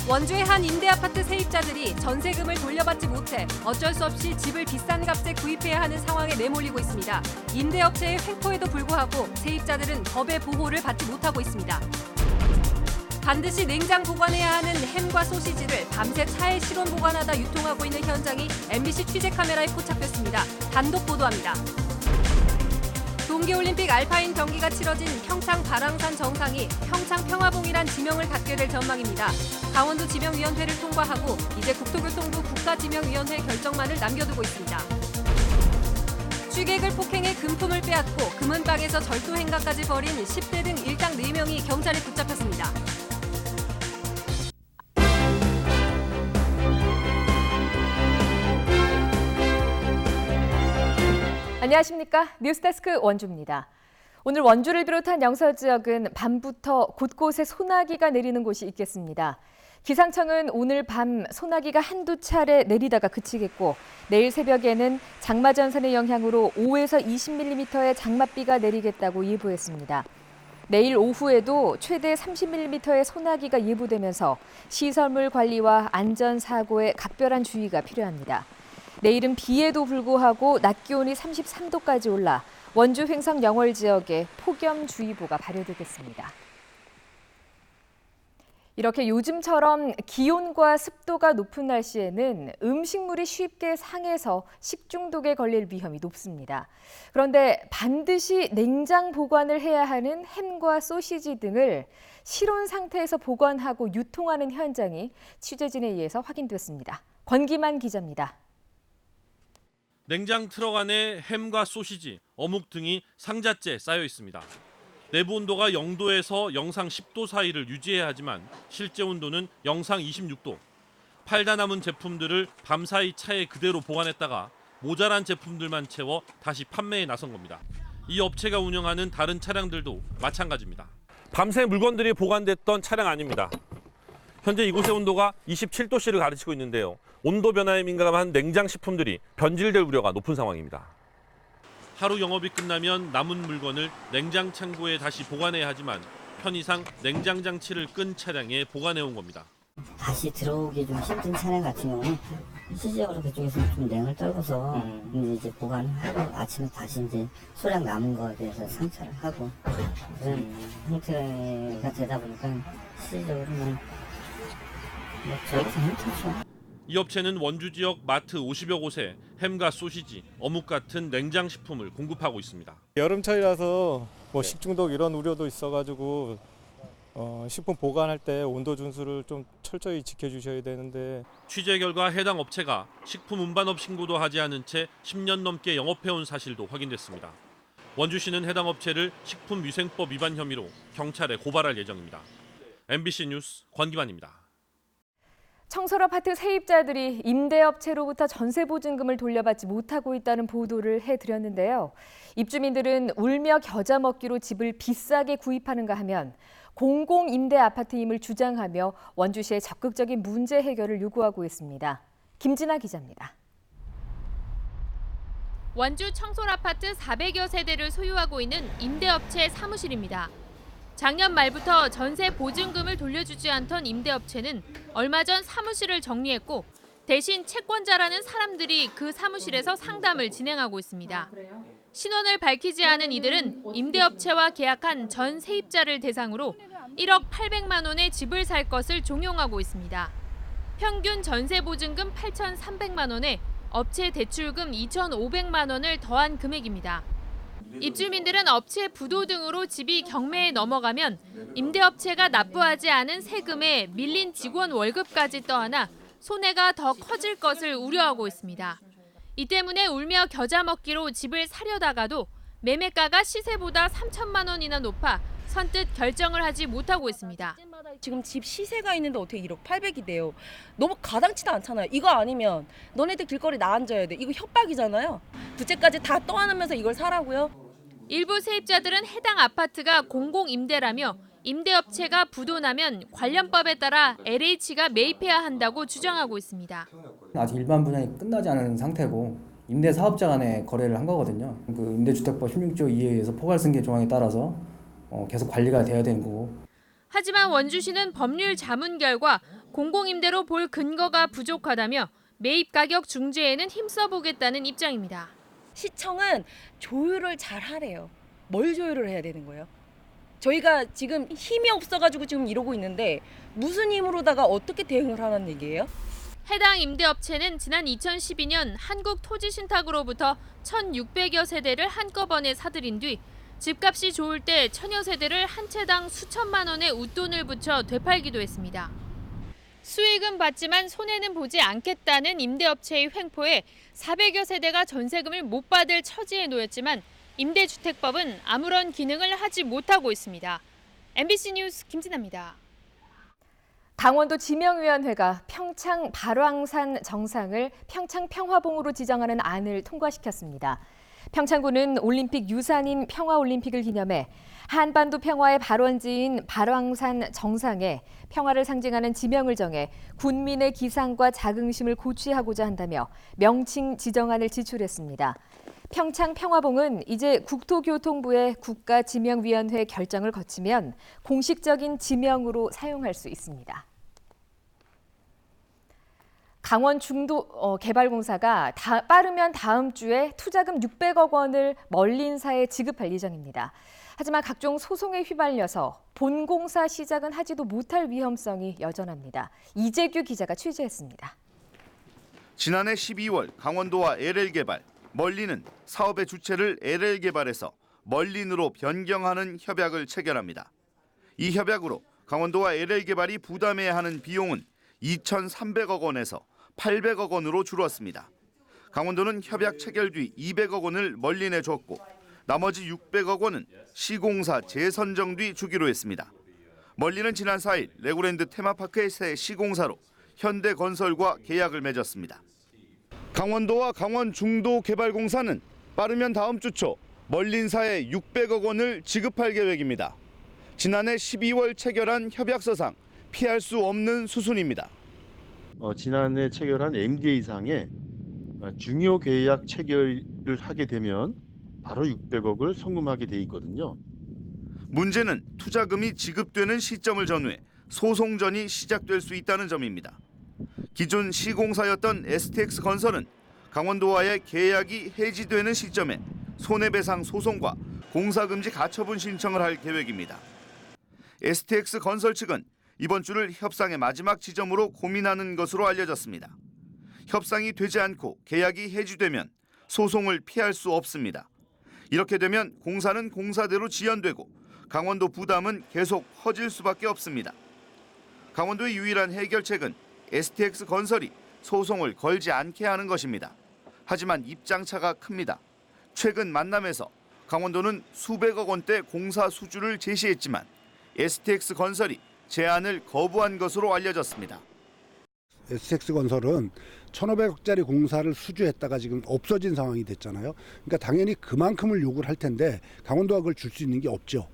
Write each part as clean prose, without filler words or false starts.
원주의 한 임대아파트 세입자들이 전세금을 돌려받지 못해 어쩔 수 없이 집을 비싼 값에 구입해야 하는 상황에 내몰리고 있습니다. 임대업체의 횡포에도 불구하고 세입자들은 법의 보호를 받지 못하고 있습니다. 반드시 냉장 보관해야 하는 햄과 소시지를 밤새 차에 실온 보관하다 유통하고 있는 현장이 MBC 취재 카메라에 포착됐습니다. 단독 보도합니다. 동계올림픽 알파인 경기가 치러진 평창 발왕산 정상이 평창 평화봉이란 지명을 갖게 될 전망입니다. 강원도 지명위원회를 통과하고 이제 국토교통부 국가지명위원회 결정만을 남겨두고 있습니다. 취객을 폭행해 금품을 빼앗고 금은방에서 절도 행각까지 벌인 10대 등 일당 4명이 경찰에 붙잡혔습니다. 안녕하십니까? 뉴스데스크 원주입니다. 오늘 원주를 비롯한 영서 지역은 밤부터 곳곳에 소나기가 내리는 곳이 있겠습니다. 기상청은 오늘 밤 소나기가 한두 차례 내리다가 그치겠고 내일 새벽에는 장마전선의 영향으로 5에서 20mm의 장맛비가 내리겠다고 예보했습니다. 내일 오후에도 최대 30mm의 소나기가 예보되면서 시설물 관리와 안전사고에 각별한 주의가 필요합니다. 내일은 비에도 불구하고 낮 기온이 33도까지 올라 원주 횡성 영월 지역에 폭염주의보가 발효되겠습니다. 이렇게 요즘처럼 기온과 습도가 높은 날씨에는 음식물이 쉽게 상해서 식중독에 걸릴 위험이 높습니다. 그런데 반드시 냉장 보관을 해야 하는 햄과 소시지 등을 실온 상태에서 보관하고 유통하는 현장이 취재진에 의해서 확인됐습니다. 권기만 기자입니다. 냉장 트럭 안에 햄과 소시지, 어묵 등이 상자째 쌓여 있습니다. 내부 온도가 0도에서 영상 10도 사이를 유지해야 하지만 실제 온도는 영상 26도. 팔다 남은 제품들을 밤사이 차에 그대로 보관했다가 모자란 제품들만 채워 다시 판매에 나선 겁니다. 이 업체가 운영하는 다른 차량들도 마찬가지입니다. 밤새 물건들이 보관됐던 차량 아닙니다. 현재 이곳의 온도가 27도씨를 가르치고 있는데요. 온도 변화에 민감한 냉장 식품들이 변질될 우려가 높은 상황입니다. 하루 영업이 끝나면 남은 물건을 냉장 창고에 다시 보관해야 하지만 편의상 냉장 장치를 끈 차량에 보관해 온 겁니다. 다시 들어오기 좀 힘든 차량 같은 경우는 실질적으로 그쪽에서 좀 냉을 떨궈서 이제 보관하고 아침에 다시 이제 소량 남은 거에 대해서 상차를 하고 그런 형태가 되다 보니까 실질적으로는 저희가 힘들죠. 이 업체는 원주 지역 마트 50여 곳에 햄과 소시지, 어묵 같은 냉장 식품을 공급하고 있습니다. 여름철이라서 식중독 이런 우려도 있어가지고 식품 보관할 때 온도 준수를 좀 철저히 지켜주셔야 되는데 취재 결과 해당 업체가 식품 운반업 신고도 하지 않은 채 10년 넘게 영업해온 사실도 확인됐습니다. 원주시는 해당 업체를 식품위생법 위반 혐의로 경찰에 고발할 예정입니다. MBC 뉴스 권기만입니다. 청솔 아파트 세입자들이 임대업체로부터 전세보증금을 돌려받지 못하고 있다는 보도를 해드렸는데요. 입주민들은 울며 겨자 먹기로 집을 비싸게 구입하는가 하면 공공임대아파트임을 주장하며 원주시의 적극적인 문제 해결을 요구하고 있습니다. 김진아 기자입니다. 원주 청솔 아파트 400여 세대를 소유하고 있는 임대업체 사무실입니다. 작년 말부터 전세 보증금을 돌려주지 않던 임대업체는 얼마 전 사무실을 정리했고 대신 채권자라는 사람들이 그 사무실에서 상담을 진행하고 있습니다. 신원을 밝히지 않은 이들은 임대업체와 계약한 전 세입자를 대상으로 1억 800만 원의 집을 살 것을 종용하고 있습니다. 평균 전세 보증금 8,300만 원에 업체 대출금 2,500만 원을 더한 금액입니다. 입주민들은 업체 부도 등으로 집이 경매에 넘어가면 임대업체가 납부하지 않은 세금에 밀린 직원 월급까지 떠안아 손해가 더 커질 것을 우려하고 있습니다. 이 때문에 울며 겨자 먹기로 집을 사려다가도 매매가가 시세보다 3천만 원이나 높아 선뜻 결정을 하지 못하고 있습니다. 지금 집 시세가 있는데 어떻게 1억 800이 돼요? 너무 가당치도 않잖아요. 이거 아니면 너네들 길거리 나앉아야 돼. 이거 협박이잖아요. 부채까지 다 떠안으면서 이걸 사라고요? 일부 세입자들은 해당 아파트가 공공임대라며 임대업체가 부도나면 관련법에 따라 LH가 매입해야 한다고 주장하고 있습니다. 아직 일반 분양이 끝나지 않은 상태고 임대사업자 간에 거래를 한 거거든요. 그 임대주택법 16조 2에 의해서 포괄승계 조항에 따라서 계속 관리가 돼야 되는 거고. 하지만 원주시는 법률 자문 결과 공공임대로 볼 근거가 부족하다며 매입 가격 중재에는 힘써보겠다는 입장입니다. 시청은 조율을 잘 하래요. 뭘 조율을 해야 되는 거예요? 저희가 지금 힘이 없어가지고 지금 이러고 있는데 무슨 힘으로다가 어떻게 대응을 하라는 얘기예요? 해당 임대업체는 지난 2012년 한국토지신탁으로부터 1,600여 세대를 한꺼번에 사들인 뒤 집값이 좋을 때 1,000여 세대를 한 채당 수천만 원의 웃돈을 붙여 되팔기도 했습니다. 수익은 받지만 손해는 보지 않겠다는 임대업체의 횡포에 400여 세대가 전세금을 못 받을 처지에 놓였지만 임대주택법은 아무런 기능을 하지 못하고 있습니다. MBC 뉴스 김진아입니다. 강원도 지명위원회가 평창 발왕산 정상을 평창 평화봉으로 지정하는 안을 통과시켰습니다. 평창군은 올림픽 유산인 평화올림픽을 기념해 한반도 평화의 발원지인 발왕산 정상에 평화를 상징하는 지명을 정해 군민의 기상과 자긍심을 고취하고자 한다며 명칭 지정안을 지출했습니다. 평창 평화봉은 이제 국토교통부의 국가지명위원회 결정을 거치면 공식적인 지명으로 사용할 수 있습니다. 강원 중도 개발공사가 빠르면 다음 주에 투자금 600억 원을 멀린사에 지급할 예정입니다. 하지만 각종 소송에 휘말려서 본공사 시작은 하지도 못할 위험성이 여전합니다. 이재규 기자가 취재했습니다. 지난해 12월 강원도와 LL개발, 멀린은 사업의 주체를 LL개발에서 멀린으로 변경하는 협약을 체결합니다. 이 협약으로 강원도와 LL개발이 부담해야 하는 비용은 2,300억 원에서 800억 원으로 줄었습니다. 강원도는 협약 체결 뒤 200억 원을 멀린에 줬고 나머지 600억 원은 시공사 재선정 뒤 주기로 했습니다. 멀린은 지난 4일 레고랜드 테마파크의 새 시공사로 현대건설과 계약을 맺었습니다. 강원도와 강원 중도개발공사는 빠르면 다음 주 초 멀린사에 600억 원을 지급할 계획입니다. 지난해 12월 체결한 협약서상 피할 수 없는 수순입니다. 지난해 체결한 MDA상에 중요 계약 체결을 하게 되면 바로 600억을 송금하게 돼 있거든요. 문제는 투자금이 지급되는 시점을 전후해 소송전이 시작될 수 있다는 점입니다. 기존 시공사였던 STX건설은 강원도와의 계약이 해지되는 시점에 손해배상 소송과 공사금지 가처분 신청을 할 계획입니다. STX건설 측은 이번 주를 협상의 마지막 지점으로 고민하는 것으로 알려졌습니다. 협상이 되지 않고 계약이 해지되면 소송을 피할 수 없습니다. 이렇게 되면 공사는 공사대로 지연되고 강원도 부담은 계속 커질 수밖에 없습니다. 강원도의 유일한 해결책은 STX건설이 소송을 걸지 않게 하는 것입니다. 하지만 입장차가 큽니다. 최근 만남에서 강원도는 수백억 원대 공사 수주를 제시했지만 STX건설이 제안을 거부한 것으로 알려졌습니다. STX건설은 1,500억짜리 공사를 수주했다가 지금 없어진 상황이 됐잖아요. 그러니까 당연히 그만큼을 요구를 할 텐데 강원도가 그걸 줄 수 있는 게 없죠.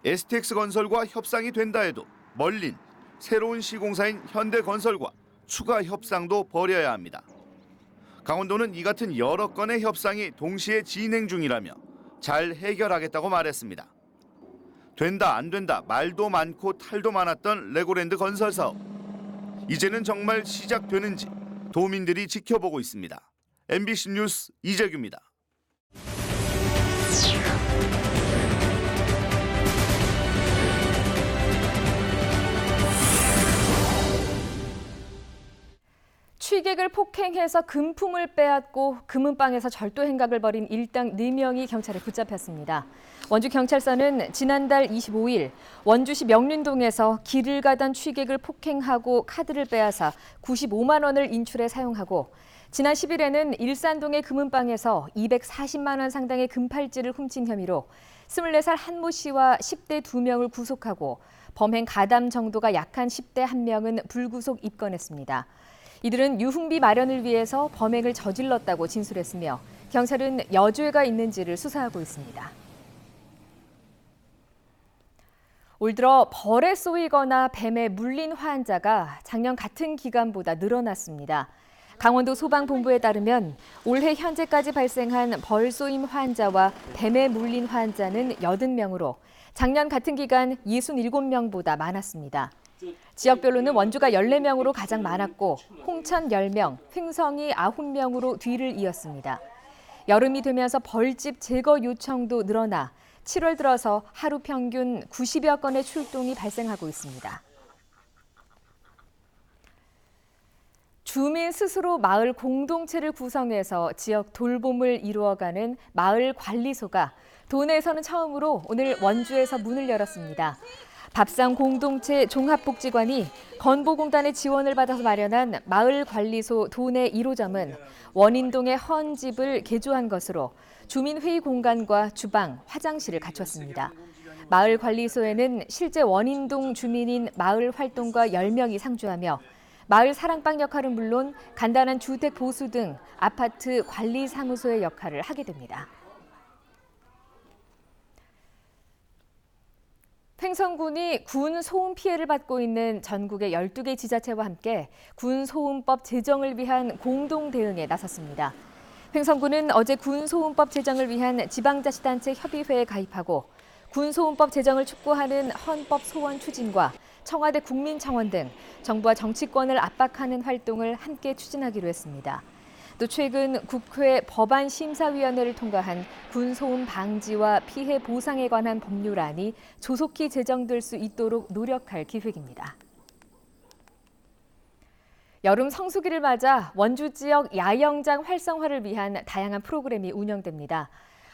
STX건설과 협상이 된다 해도 멀린, 새로운 시공사인 현대건설과 추가 협상도 벌여야 합니다. 강원도는 이 같은 여러 건의 협상이 동시에 진행 중이라며 잘 해결하겠다고 말했습니다. 된다 안 된다 말도 많고 탈도 많았던 레고랜드 건설 사업. 이제는 정말 시작되는지 도민들이 지켜보고 있습니다. MBC 뉴스 이재규입니다. 취객을 폭행해서 금품을 빼앗고 금은방에서 절도 행각을 벌인 일당 4명이 경찰에 붙잡혔습니다. 원주경찰서는 지난달 25일 원주시 명륜동에서 길을 가던 취객을 폭행하고 카드를 빼앗아 95만 원을 인출해 사용하고 지난 10일에는 일산동의 금은방에서 240만 원 상당의 금팔찌를 훔친 혐의로 24살 한모 씨와 10대 2명을 구속하고 범행 가담 정도가 약한 10대 1명은 불구속 입건했습니다. 이들은 유흥비 마련을 위해서 범행을 저질렀다고 진술했으며 경찰은 여죄가 있는지를 수사하고 있습니다. 올 들어 벌에 쏘이거나 뱀에 물린 환자가 작년 같은 기간보다 늘어났습니다. 강원도 소방본부에 따르면 올해 현재까지 발생한 벌 쏘임 환자와 뱀에 물린 환자는 80명으로 작년 같은 기간 67명보다 많았습니다. 지역별로는 원주가 14명으로 가장 많았고 홍천 10명, 횡성이 9명으로 뒤를 이었습니다. 여름이 되면서 벌집 제거 요청도 늘어나 7월 들어서 하루 평균 90여 건의 출동이 발생하고 있습니다. 주민 스스로 마을 공동체를 구성해서 지역 돌봄을 이루어가는 마을 관리소가 도내에서는 처음으로 오늘 원주에서 문을 열었습니다. 밥상 공동체 종합복지관이 건보공단의 지원을 받아서 마련한 마을관리소 도내 1호점은 원인동의 헌 집을 개조한 것으로 주민회의 공간과 주방, 화장실을 갖췄습니다. 마을관리소에는 실제 원인동 주민인 마을활동가 10명이 상주하며 마을 사랑방 역할은 물론 간단한 주택 보수 등 아파트 관리사무소의 역할을 하게 됩니다. 횡성군이 군 소음 피해를 받고 있는 전국의 12개 지자체와 함께 군 소음법 제정을 위한 공동 대응에 나섰습니다. 횡성군은 어제 군 소음법 제정을 위한 지방자치단체 협의회에 가입하고 군 소음법 제정을 촉구하는 헌법 소원 추진과 청와대 국민청원 등 정부와 정치권을 압박하는 활동을 함께 추진하기로 했습니다. 또 최근 국회 법안심사위원회를 통과한 군소음 방지와 피해 보상에 관한 법률안이 조속히 제정될 수 있도록 노력할 계획입니다. 여름 성수기를 맞아 원주 지역 야영장 활성화를 위한 다양한 프로그램이 운영됩니다.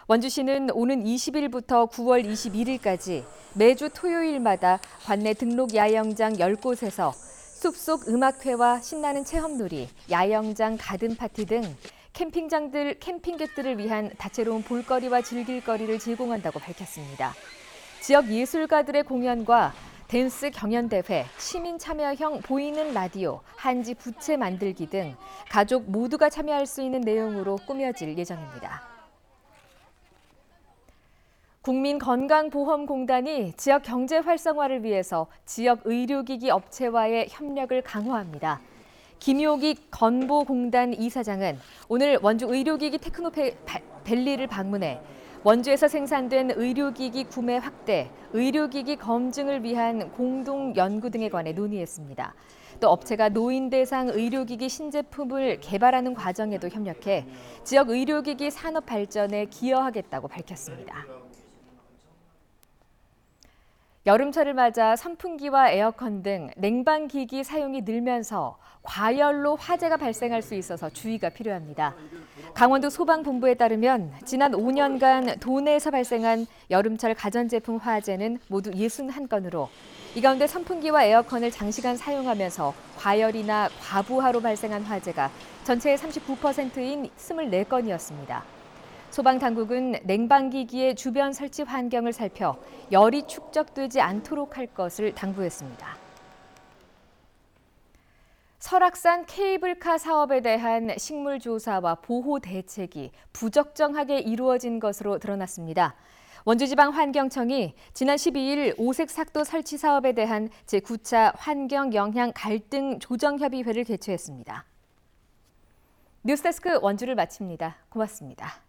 원주시는 오는 20일부터 9월 21일까지 매주 토요일마다 관내 등록 야영장 10곳에서 숲속 음악회와 신나는 체험놀이, 야영장 가든 파티 등 캠핑객들을 위한 다채로운 볼거리와 즐길거리를 제공한다고 밝혔습니다. 지역 예술가들의 공연과 댄스 경연대회, 시민 참여형 보이는 라디오, 한지 부채 만들기 등 가족 모두가 참여할 수 있는 내용으로 꾸며질 예정입니다. 국민건강보험공단이 지역 경제 활성화를 위해서 지역 의료기기 업체와의 협력을 강화합니다. 김효기 건보공단 이사장은 오늘 원주 의료기기 테크노밸리를 방문해 원주에서 생산된 의료기기 구매 확대, 의료기기 검증을 위한 공동 연구 등에 관해 논의했습니다. 또 업체가 노인 대상 의료기기 신제품을 개발하는 과정에도 협력해 지역 의료기기 산업 발전에 기여하겠다고 밝혔습니다. 여름철을 맞아 선풍기와 에어컨 등 냉방기기 사용이 늘면서 과열로 화재가 발생할 수 있어서 주의가 필요합니다. 강원도 소방본부에 따르면 지난 5년간 도내에서 발생한 여름철 가전제품 화재는 모두 61건으로 이 가운데 선풍기와 에어컨을 장시간 사용하면서 과열이나 과부하로 발생한 화재가 전체의 39%인 24건이었습니다. 소방당국은 냉방기기의 주변 설치 환경을 살펴 열이 축적되지 않도록 할 것을 당부했습니다. 설악산 케이블카 사업에 대한 식물 조사와 보호 대책이 부적정하게 이루어진 것으로 드러났습니다. 원주지방환경청이 지난 12일 오색 삭도 설치 사업에 대한 제9차 환경영향 갈등 조정협의회를 개최했습니다. 뉴스데스크 원주를 마칩니다. 고맙습니다.